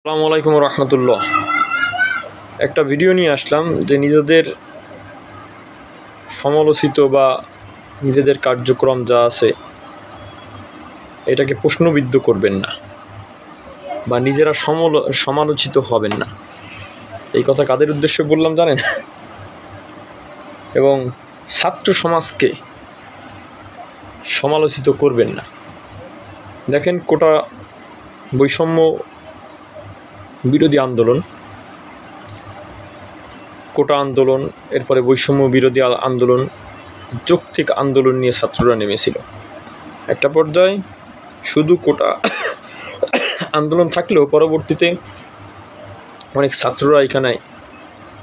আসসালামু আলাইকুম রহমতুল্লাহ। একটা ভিডিও নিয়ে আসলাম যে নিজেদের সমালোচিত বা নিজেদের কার্যক্রম যা আছে এটাকে প্রশ্নবিদ্ধ করবেন না বা নিজেরা সমালোচিত হবেন না। এই কথা কাদের উদ্দেশ্যে বললাম জানেন? এবং ছাত্র সমাজকে সমালোচিত করবেন না। দেখেন, কোটা বৈষম্য বিরোধী আন্দোলন, কোটা আন্দোলন, এরপরে বৈষম্য বিরোধী আন্দোলন, যৌক্তিক আন্দোলন নিয়ে ছাত্ররা নেমেছিল। একটা পর্যায়ে শুধু কোটা আন্দোলন থাকলেও পরবর্তীতে অনেক ছাত্ররা এখানে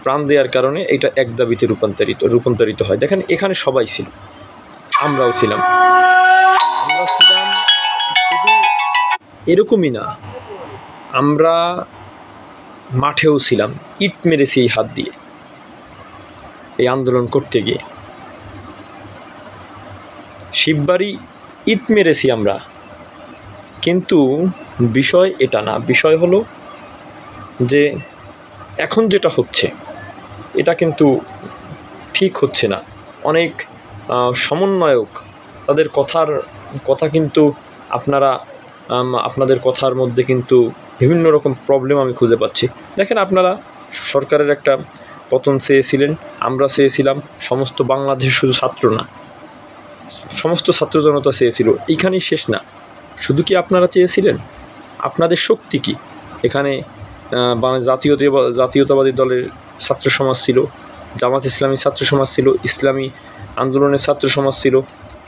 প্রাণ দেওয়ার কারণে এটা এক দাবিতে রূপান্তরিত হয়। দেখেন, এখানে সবাই ছিল, আমরাও ছিলাম। শুধু এরকমই না, আমরা মাঠেও ছিলাম, ইট মেরেছি এই হাত দিয়ে এই আন্দোলন করতে গিয়ে। শিববাড়ি ইট মেরেছি আমরা, কিন্তু বিষয় এটা না। বিষয় হলো যে এখন যেটা হচ্ছে এটা কিন্তু ঠিক হচ্ছে না। অনেক সমন্বয়ক তাদের কথা কিন্তু আপনাদের কথার মধ্যে কিন্তু বিভিন্ন রকম প্রবলেম আমি খুঁজে পাচ্ছি। দেখেন, আপনারা সরকারের একটা পতন চেয়েছিলেন, আমরা চেয়েছিলাম, সমস্ত বাংলাদেশ, শুধু ছাত্র না, সমস্ত ছাত্র জনতা চেয়েছিল। এইখানেই শেষ না। শুধু কি আপনারা চেয়েছিলেন? আপনাদের শক্তি কি? এখানে জাতীয়তাবাদী দলের ছাত্র সমাজ ছিল, জামাত ইসলামী ছাত্র সমাজ ছিল, ইসলামী আন্দোলনের ছাত্র সমাজ ছিল,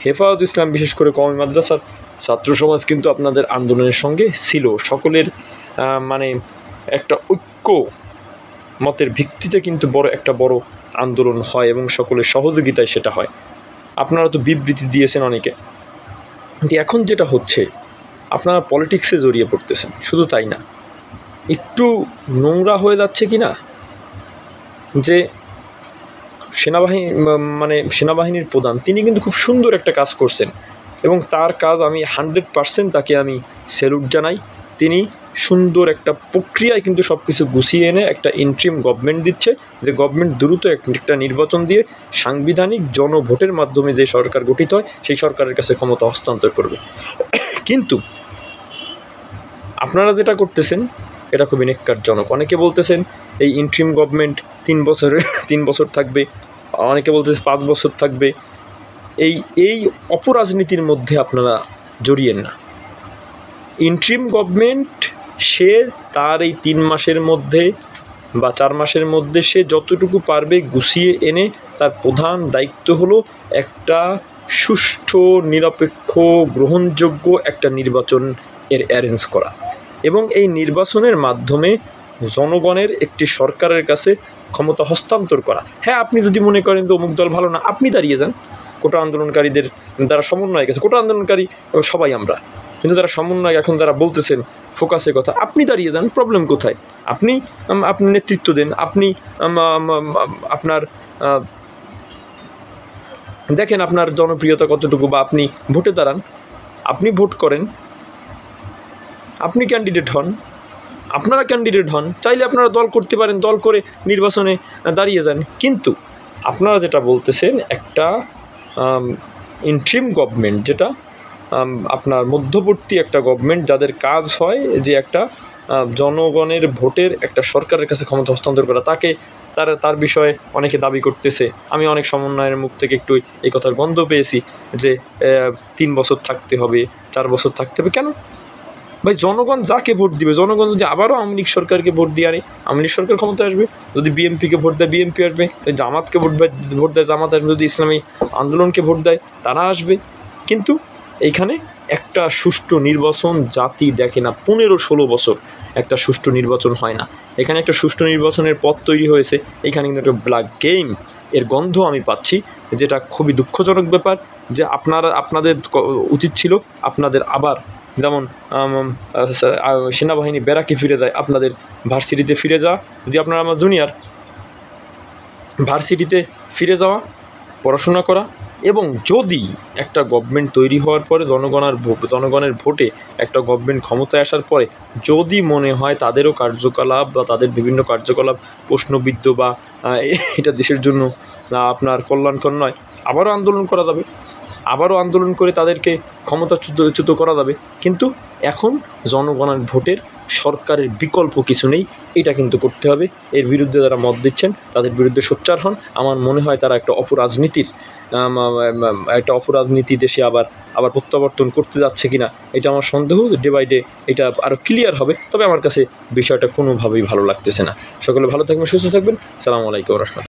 হেফাজত ইসলাম, বিশেষ করে কওমি মাদ্রাসার ছাত্র সমাজ কিন্তু আপনাদের আন্দোলনের সঙ্গে ছিল। সকলের একটা ঐক্য মতের ভিত্তিতে কিন্তু বড় আন্দোলন হয় এবং সকলের সহযোগিতায় সেটা হয়। আপনারা তো বিবৃতি দিয়েছেন অনেকে, কিন্তু এখন যেটা হচ্ছে আপনারা পলিটিক্সে জড়িয়ে পড়তেছেন। শুধু তাই না, একটু নোংরা হয়ে যাচ্ছে কি না, যে সেনাবাহিনীর প্রধান তিনি কিন্তু খুব সুন্দর একটা কাজ করছেন এবং তার কাজ আমি 100% তাকে আমি স্যালুট জানাই। তিনি সুন্দর একটা প্রক্রিয়ায় কিন্তু সব কিছু গুছিয়ে এনে একটা ইন্টারিম গভর্নমেন্ট দিচ্ছে, যে গভর্নমেন্ট দ্রুত একটা নির্বাচন দিয়ে সাংবিধানিক জনভোটের মাধ্যমে যে সরকার গঠিত হয় সেই সরকারের কাছে ক্ষমতা হস্তান্তর করবে। কিন্তু আপনারা যেটা করতেছেন এটা খুবই ন্যাক্কারজনক। অনেকে বলতেছেন এই ইন্টারিম গভর্নমেন্ট 3 বছর থাকবে, অনেকে বলতেছে 5 বছর থাকবে। এই অপরাজনীতির মধ্যে আপনারা জড়িয়েন না। ইন্টারিম গভর্নমেন্ট সে তার এই 3 মাসের মধ্যে বা 4 মাসের মধ্যে সে যতটুকু পারবে গুছিয়ে এনে তার প্রধান দায়িত্ব হলো একটা সুষ্ঠু, নিরপেক্ষ, গ্রহণযোগ্য একটা নির্বাচন অ্যারেঞ্জ করা এবং এই নির্বাচনের মাধ্যমে জনগণের একটি সরকারের কাছে ক্ষমতা হস্তান্তর করা। হ্যাঁ, আপনি যদি মনে করেন যে অমুক দল ভালো না, আপনি দাঁড়িয়ে যান। কোটা আন্দোলনকারীদের দ্বারা সমন্বয় গেছে, কোটা আন্দোলনকারী সবাই আমরা, কিন্তু তারা সমন্বয় এখন যারা বলতেছেন ফোকাসের কথা, আপনি দাঁড়িয়ে যান। প্রবলেম কোথায়? আপনি নেতৃত্ব দেন। আপনি আপনার দেখেন আপনার জনপ্রিয়তা কতটুকু, বা আপনি ভোটে দাঁড়ান, আপনি ভোট করেন, আপনি ক্যান্ডিডেট হন, আপনারা ক্যান্ডিডেট হন। চাইলে আপনারা দল করতে পারেন, দল করে নির্বাচনে দাঁড়িয়ে যান। কিন্তু আপনারা যেটা বলতেছেন একটা ইন্টারিম গভর্নমেন্ট, যেটা আপনার মধ্যবর্তী একটা গভর্নমেন্ট, যাদের কাজ হয় যে একটা জনগণের ভোটের একটা সরকারের কাছে ক্ষমতা হস্তান্তর করা, তার বিষয়ে অনেকে দাবি করতেছে। আমি অনেক সমন্বয়ের মুখ থেকে একটু এই কথার গন্ধ পেয়েছি যে 3 বছর থাকতে হবে, 4 বছর থাকতে হবে। কেন ভাই? জনগণ যাকে ভোট দিবে, জনগণ যদি আবারও আওয়ামী লীগ সরকারকে ভোট দিয়ে আনে, আওয়ামী লীগ সরকার ক্ষমতা আসবে। যদি বিএনপিকে ভোট দেয়, বিএনপি আসবে। যদি জামাতকে ভোট দেয়, জামাত আসবে। যদি ইসলামী আন্দোলনকে ভোট দেয়, তারা আসবে। কিন্তু এইখানে একটা সুষ্ঠু নির্বাচন জাতি দেখে না। 15-16 বছর একটা সুষ্ঠু নির্বাচন হয় না। এখানে একটা সুষ্ঠু নির্বাচনের পথ তৈরি হয়েছে, এখানে কিন্তু একটা ব্ল্যাক গেম এর গন্ধ আমি পাচ্ছি, যেটা খুবই দুঃখজনক ব্যাপার। যে আপনাদের উচিত ছিল আপনাদের আবার যেমন সেনাবাহিনী ব্যারাকে ফিরে যায়, আপনাদের ভার্সিটিতে ফিরে যাওয়া। যদি আপনারা আমার জুনিয়র, ভার্সিটিতে ফিরে যাওয়া, পড়াশোনা করা, এবং যদি একটা গভর্নমেন্ট তৈরি হওয়ার পরে জনগণের ভোটে একটা গভর্নমেন্ট ক্ষমতায় আসার পরে যদি মনে হয় তাদেরও কার্যকলাপ বা তাদের বিভিন্ন কার্যকলাপ প্রশ্নবিদ্ধ বা এটা দেশের জন্য আপনার কল্যাণকর নয়, আবারও আন্দোলন করা যাবে, আবারও আন্দোলন করে তাদেরকে ক্ষমতাচ্যুত করা যাবে। কিন্তু এখন জনগণের ভোটের সরকারের বিকল্প কিছু নেই, এটা কিন্তু করতে হবে। এর বিরুদ্ধে যারা মত দিচ্ছেন তাদের বিরুদ্ধে সোচ্চার হন। আমার মনে হয় তারা একটা অপরাজনীতি দেশে আবার প্রত্যাবর্তন করতে যাচ্ছে কিনা এটা আমার সন্দেহ। ডে বাই ডে এটা আরও ক্লিয়ার হবে, তবে আমার কাছে বিষয়টা কোনোভাবেই ভালো লাগতেছে না। সকলে ভালো থাকবেন, সুস্থ থাকবেন। সালামু আলাইকুম ওয়া রাহমাতুল্লাহ।